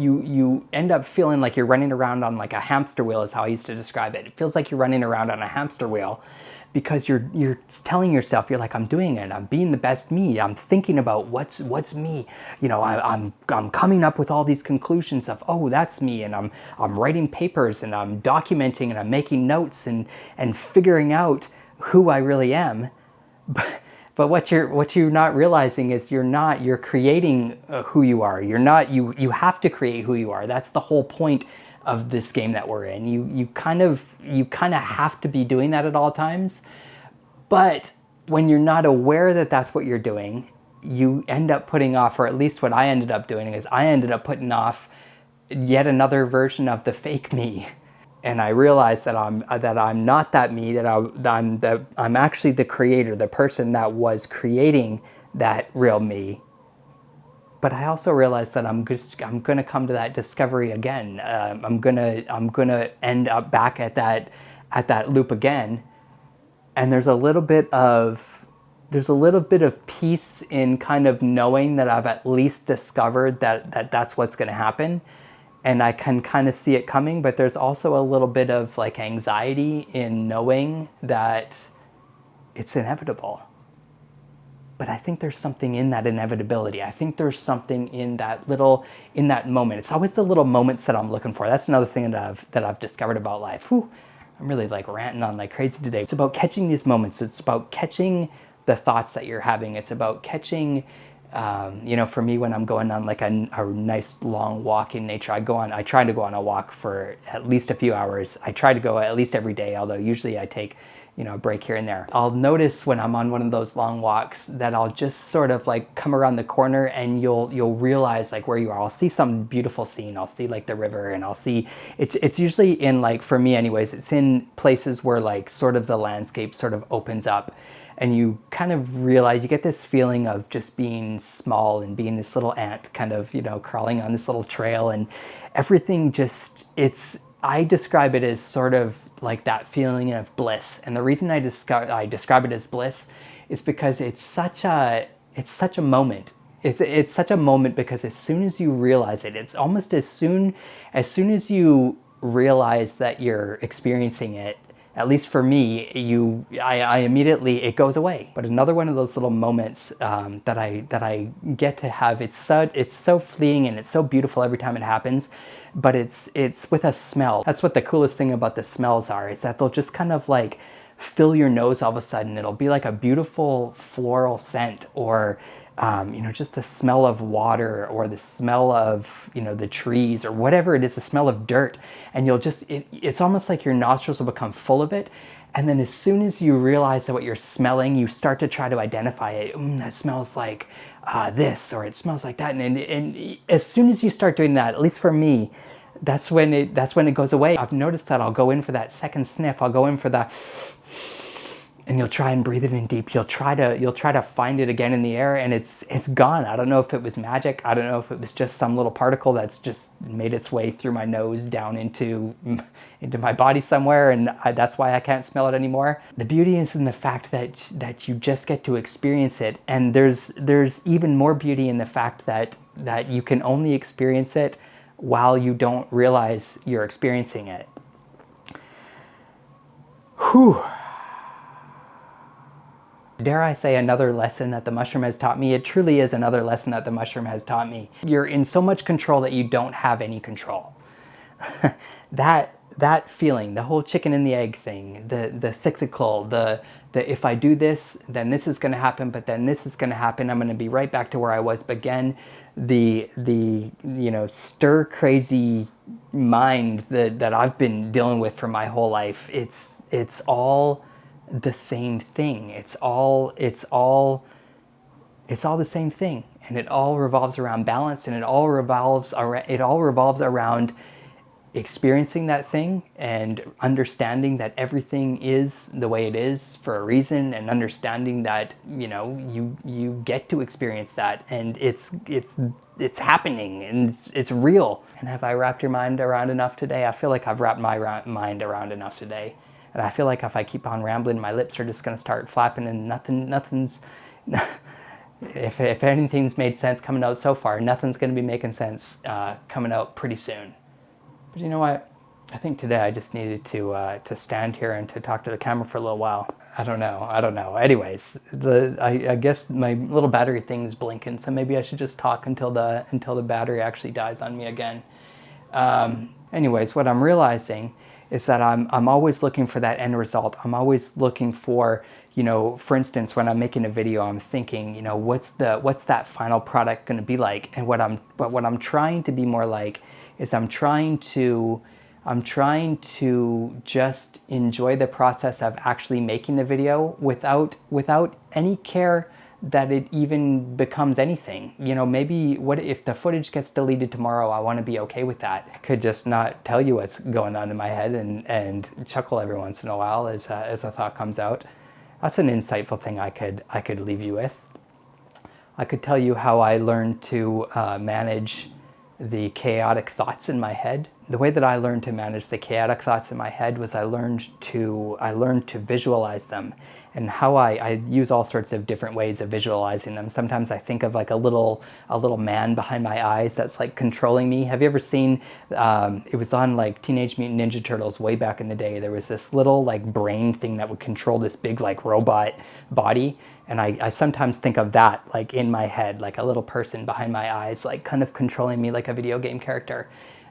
you end up feeling like you're running around on like a hamster wheel, is how I used to describe it. It feels like you're running around on a hamster wheel because you're telling yourself, you're like, I'm doing it, I'm being the best me, I'm thinking about what's me, you know, I'm coming up with all these conclusions of, oh, that's me, and I'm writing papers, and I'm documenting, and I'm making notes, and figuring out who I really am. But what you're not realizing is you're creating who you are. You have to create who you are. That's the whole point of this game that we're in. You kind of have to be doing that at all times. But when you're not aware that that's what you're doing, you end up putting off, or at least what I ended up doing is I ended up putting off yet another version of the fake me. And I realized that I'm not that me, that I'm actually the creator, the person that was creating that real me. But I also realized that I'm going to come to that discovery again. I'm gonna end up back at that loop again. And there's a little bit of peace in kind of knowing that I've at least discovered that's what's going to happen. And I can kind of see it coming, but there's also a little bit of like anxiety in knowing that it's inevitable. But I think there's something in that inevitability. I think there's something in that moment. It's always the little moments that I'm looking for. That's another thing that I've discovered about life. Whew, I'm really like ranting on like crazy today. It's about catching these moments. It's about catching the thoughts that you're having. It's about catching, for me, when I'm going on like a nice long walk in nature, I try to go on a walk for at least a few hours. I try to go at least every day, although usually I take, a break here and there. I'll notice when I'm on one of those long walks that I'll just sort of like come around the corner and you'll realize like where you are. I'll see some beautiful scene. I'll see like the river, and I'll see, it's usually in, like, for me anyways, it's in places where like sort of the landscape sort of opens up. And you kind of realize, you get this feeling of just being small and being this little ant kind of, crawling on this little trail, and everything just, I describe it as sort of like that feeling of bliss. And the reason I describe it as bliss is because it's such a moment. It's such a moment because as soon as you realize it, it's almost as soon as you realize that you're experiencing it, at least for me, I immediately, it goes away. But another one of those little moments that I get to have, it's so fleeting and it's so beautiful every time it happens, but it's with a smell. That's what the coolest thing about the smells are, is that they'll just kind of like fill your nose all of a sudden. It'll be like a beautiful floral scent, or just the smell of water, or the smell of, the trees, or whatever it is, the smell of dirt. And it's almost like your nostrils will become full of it. And then as soon as you realize that what you're smelling, you start to try to identify it. That smells like this, or it smells like that. And as soon as you start doing that, at least for me, that's when it goes away. I've noticed that I'll go in for that second sniff. I'll go in for that, and you'll try and breathe it in deep. You'll try to find it again in the air, and it's gone. I don't know if it was magic. I don't know if it was just some little particle that's just made its way through my nose down into my body somewhere, and that's why I can't smell it anymore. The beauty is in the fact that you just get to experience it, and there's even more beauty in the fact that you can only experience it while you don't realize you're experiencing it. Whew. Dare I say, another lesson that the mushroom has taught me? It truly is another lesson that the mushroom has taught me. You're in so much control that you don't have any control. That feeling, the whole chicken and the egg thing, the cyclical, the if I do this, then this is going to happen, but then this is going to happen. I'm going to be right back to where I was. But again, the stir crazy mind that I've been dealing with for my whole life, it's all the same thing. It's all the same thing, and it all revolves around balance, and it all revolves around experiencing that thing and understanding that everything is the way it is for a reason, and understanding that you get to experience that, and it's happening, and it's real. And have I wrapped your mind around enough today? I feel like I've wrapped my mind around enough today. And I feel like if I keep on rambling, my lips are just going to start flapping, and nothing's If anything's made sense coming out so far, nothing's going to be making sense coming out pretty soon. But you know what? I think today I just needed to stand here and to talk to the camera for a little while. I don't know. Anyways, I guess my little battery thing's blinking, so maybe I should just talk until the battery actually dies on me again. Anyways, what I'm realizing is that I'm always looking for that end result. I'm always looking for, for instance, when I'm making a video, I'm thinking, what's that final product going to be like? And what I'm trying to be more like is I'm trying to just enjoy the process of actually making the video without any care that it even becomes anything. Maybe what if the footage gets deleted tomorrow? I want to be okay with that. I could just not tell you what's going on in my head and chuckle every once in a while as a thought comes out. That's an insightful thing I could leave you with. I could tell you how I learned to manage the chaotic thoughts in my head. The way that I learned to manage the chaotic thoughts in my head was I learned to visualize them, and how I use all sorts of different ways of visualizing them. Sometimes I think of like a little man behind my eyes that's like controlling me. Have you ever seen, it was on like Teenage Mutant Ninja Turtles way back in the day, there was this little like brain thing that would control this big like robot body. And I sometimes think of that like in my head, like a little person behind my eyes, like kind of controlling me like a video game character.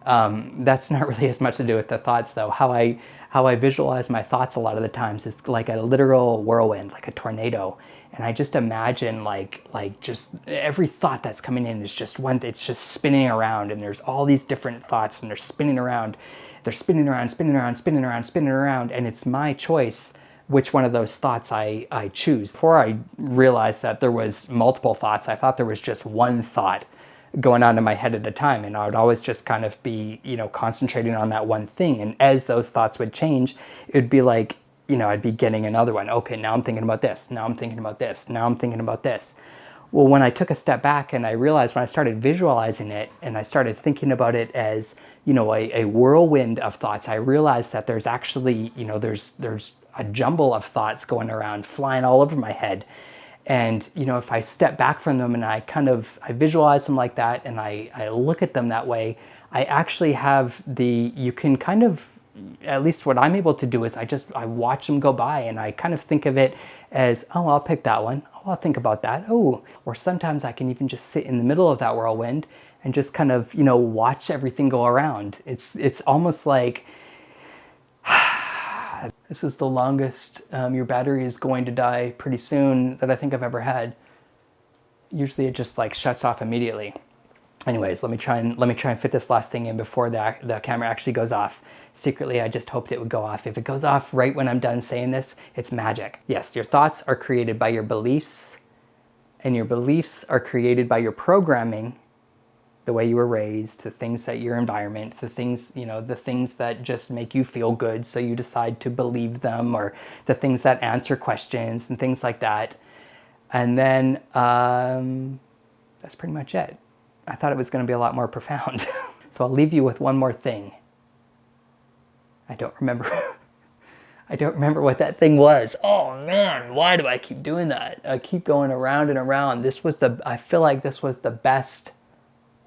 That's not really as much to do with the thoughts though. How I visualize my thoughts a lot of the times is like a literal whirlwind, like a tornado. And I just imagine like just every thought that's coming in is just it's just spinning around, and there's all these different thoughts and they're spinning around. They're spinning around, spinning around, spinning around, spinning around, and it's my choice which one of those thoughts I choose. Before I realized that there was multiple thoughts, I thought there was just one thought going on in my head at a time, and I would always just kind of be, concentrating on that one thing. And as those thoughts would change, it'd be like, I'd be getting another one. Okay, now I'm thinking about this. Now I'm thinking about this. Now I'm thinking about this. Well, when I took a step back and I realized, when I started visualizing it and I started thinking about it as, a whirlwind of thoughts, I realized that there's actually, there's a jumble of thoughts going around, flying all over my head. And, if I step back from them and I visualize them like that, and I look at them that way, I actually have you can kind of, at least what I'm able to do is I watch them go by, and I kind of think of it as, oh, I'll pick that one. Oh, I'll think about that. Oh, or sometimes I can even just sit in the middle of that whirlwind and just kind of, watch everything go around. It's almost like, this is the longest your battery is going to die pretty soon that I think I've ever had. Usually it just like shuts off immediately. Anyways, let me try and fit this last thing in before the camera actually goes off. Secretly, I just hoped it would go off. If it goes off right when I'm done saying this, it's magic. Yes, your thoughts are created by your beliefs, and your beliefs are created by your programming, the way you were raised, the things that your environment, the things that just make you feel good, so you decide to believe them, or the things that answer questions and things like that. And then that's pretty much it. I thought it was going to be a lot more profound. So I'll leave you with one more thing. I don't remember what that thing was. Oh man, why do I keep doing that? I keep going around and around. I feel like this was the best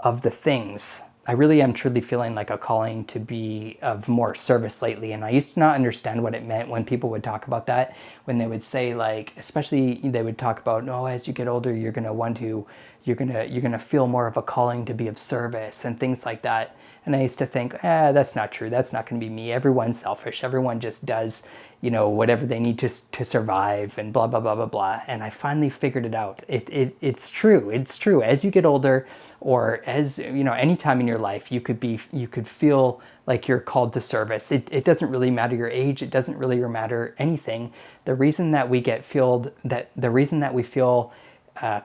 of the things. I really am truly feeling like a calling to be of more service lately, and I used to not understand what it meant when people would talk about that, when they would say, like, especially they would talk about, oh, as you get older you're gonna feel more of a calling to be of service and things like that. And I used to think, that's not true. That's not going to be me. Everyone's selfish. Everyone just does, whatever they need to survive, and blah, blah, blah, blah, blah. And I finally figured it out. It's true. It's true. As you get older, or as, any time in your life, you could feel like you're called to service. It doesn't really matter your age. It doesn't really matter anything. The reason that we feel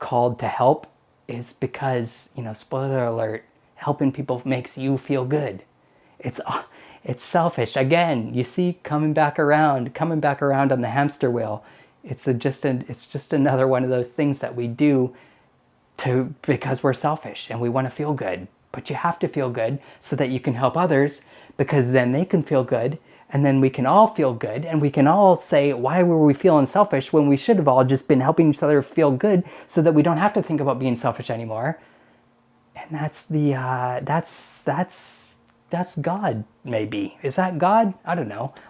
called to help is because, spoiler alert, helping people makes you feel good. It's selfish. Again, you see, coming back around on the hamster wheel. It's just another one of those things that we do because we're selfish and we want to feel good. But you have to feel good so that you can help others, because then they can feel good, And then we can all feel good, and we can all say, why were we feeling selfish when we should have all just been helping each other feel good so that we don't have to think about being selfish anymore. And that's that's God, maybe. Is that God? I don't know.